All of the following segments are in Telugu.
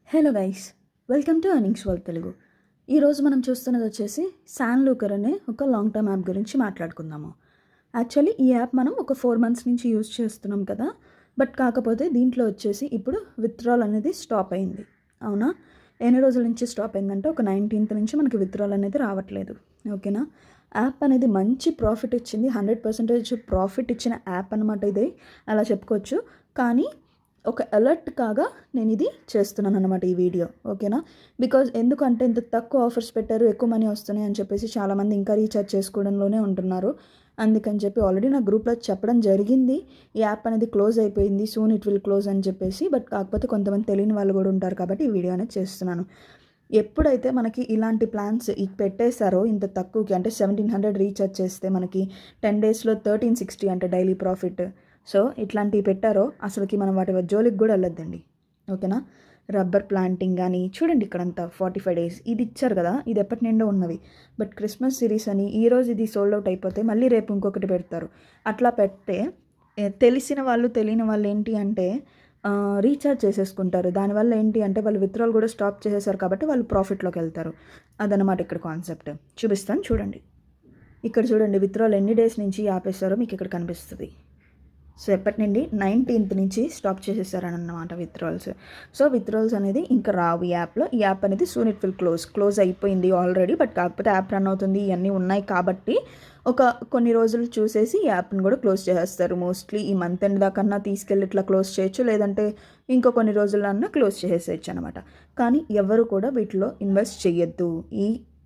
Hello guys, welcome to earnings world Telugu. ఈరోజు మనం చూస్తున్నది వచ్చేసి శాన్ లూకర్ అనే ఒక లాంగ్ టర్మ్ యాప్ గురించి మాట్లాడుకుందాము. యాక్చువల్లీ ఈ యాప్ మనం ఒక 4 months నుంచి యూజ్ చేస్తున్నాం కదా. బట్ కాకపోతే దీంట్లో వచ్చేసి ఇప్పుడు విత్డ్రాల్ అనేది స్టాప్ అయింది. అవునా? ఎన్ని రోజుల నుంచి స్టాప్ అయిందంటే ఒక 19th నుంచి మనకి విత్డ్రాల్ అనేది రావట్లేదు. ఓకేనా? యాప్ అనేది మంచి ప్రాఫిట్ ఇచ్చింది. 100% ప్రాఫిట్ ఇచ్చిన యాప్ అనమాట ఇది, అలా చెప్పుకోవచ్చు. కానీ ఒక అలర్ట్ కాగా నేను ఇది చేస్తున్నాను అనమాట ఈ వీడియో. ఓకేనా? బికాజ్ ఎందుకంటే ఇంత తక్కువ ఆఫర్స్ పెట్టారు, ఎక్కువ మనీ వస్తున్నాయి అని చెప్పేసి చాలామంది ఇంకా రీఛార్జ్ చేసుకోవడంలోనే ఉంటున్నారు. అందుకని చెప్పి ఆల్రెడీ నా గ్రూప్లో చెప్పడం జరిగింది, ఈ యాప్ అనేది క్లోజ్ అయిపోయింది, సూన్ ఇట్ విల్ క్లోజ్ అని చెప్పేసి. బట్ కాకపోతే కొంతమంది తెలియని వాళ్ళు కూడా ఉంటారు కాబట్టి ఈ వీడియో అనేది చేస్తున్నాను. ఎప్పుడైతే మనకి ఇలాంటి ప్లాన్స్ పెట్టేశారో ఇంత తక్కువకి, అంటే 1700 రీఛార్జ్ చేస్తే మనకి 10 daysలో 1360 అంటే డైలీ ప్రాఫిట్. సో ఇట్లాంటివి పెట్టారో అసలుకి మనం వాటి జోలికి కూడా వెళ్ళొద్దండి. ఓకేనా? రబ్బర్ ప్లాంటింగ్ కానీ చూడండి, ఇక్కడంతా 45 days ఇది ఇచ్చారు కదా, ఇది ఎప్పటి నిండా ఉన్నవి. బట్ క్రిస్మస్ సిరీస్ అని ఈరోజు ఇది సోల్డ్ అవుట్ అయిపోతే మళ్ళీ రేపు ఇంకొకటి పెడతారు. అట్లా పెడితే తెలిసిన వాళ్ళు తెలియని వాళ్ళు ఏంటి అంటే రీఛార్జ్ చేసేసుకుంటారు. దానివల్ల ఏంటి అంటే వాళ్ళు విత్డ్రాల్ కూడా స్టాప్ చేసేసారు కాబట్టి వాళ్ళు ప్రాఫిట్లోకి వెళ్తారు. అదనమాట ఇక్కడ కాన్సెప్ట్. చూపిస్తాను చూడండి. ఇక్కడ చూడండి విత్డ్రాల్ ఎన్ని డేస్ నుంచి ఆపేస్తారో మీకు ఇక్కడ కనిపిస్తుంది. సో ఎప్పటి నుండి 19th నుంచి స్టాప్ చేసేసారనమాట విత్డ్రాల్స్. సో విత్డ్రాల్స్ అనేది ఇంకా రావు ఈ యాప్లో. ఈ యాప్ అనేది సూన్ ఇట్ విల్ క్లోజ్ అయిపోయింది ఆల్రెడీ. బట్ కాకపోతే యాప్ రన్ అవుతుంది, ఇవన్నీ ఉన్నాయి కాబట్టి ఒక కొన్ని రోజులు చూసేసి ఈ యాప్ని కూడా క్లోజ్ చేసేస్తారు. మోస్ట్లీ ఈ మంత్ ఎండ్ దాకన్నా తీసుకెళ్ళి ఇట్లా క్లోజ్ చేయొచ్చు, లేదంటే ఇంకో కొన్ని రోజులన్నా క్లోజ్ చేసేయచ్చు అనమాట. కానీ ఎవరు కూడా వీటిలో ఇన్వెస్ట్ చేయొద్దు.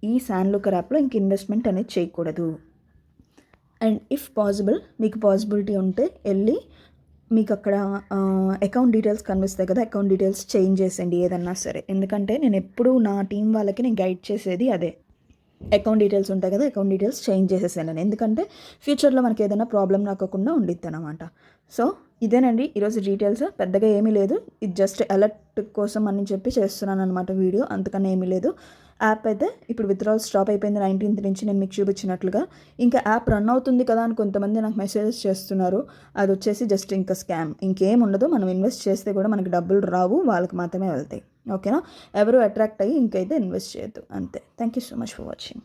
ఈ శాన్ లూకర్ యాప్లో ఇంక ఇన్వెస్ట్మెంట్ అనేది చేయకూడదు. అండ్ ఇఫ్ పాసిబుల్, మీకు పాసిబిలిటీ ఉంటే వెళ్ళి మీకు అక్కడ అకౌంట్ డీటెయిల్స్ కనిపిస్తాయి కదా, అకౌంట్ డీటెయిల్స్ చేంజ్ చేసేయండి ఏదన్నా సరే. ఎందుకంటే నేను ఎప్పుడూ నా టీం వాళ్ళకి నేను గైడ్ చేసేది అదే. అకౌంట్ డీటెయిల్స్ ఉంటాయి కదా, అకౌంట్ డీటెయిల్స్ చేంజ్ చేసేసాను నేను. ఎందుకంటే ఫ్యూచర్లో మనకి ఏదైనా ప్రాబ్లం రాకుండా ఉండిద్ది అనమాట. సో ఇదేనండి ఈరోజు డీటెయిల్స్. పెద్దగా ఏమీ లేదు, ఇది జస్ట్ అలర్ట్ కోసం అని చెప్పి చేస్తున్నాను అనమాట వీడియో, అంతకన్నా ఏమీ లేదు. యాప్ అయితే ఇప్పుడు విత్డ్రాల్ స్టాప్ అయిపోయింది 19th నుంచి, నేను మీకు చూపించినట్లుగా. ఇంకా యాప్ రన్ అవుతుంది కదా అని కొంతమంది నాకు మెసేజెస్ చేస్తున్నారు. అది వచ్చేసి జస్ట్ ఇంకా స్కామ్, ఇంకేం ఉండదు. మనం ఇన్వెస్ట్ చేస్తే కూడా మనకి డబ్బులు రావు, వాళ్ళకి మాత్రమే వెళ్తాయి. ఓకేనా? ఎవరు అట్రాక్ట్ అయ్యి ఇంకైతే ఇన్వెస్ట్ చేయొద్దు. అంతే. Thank you so much for watching.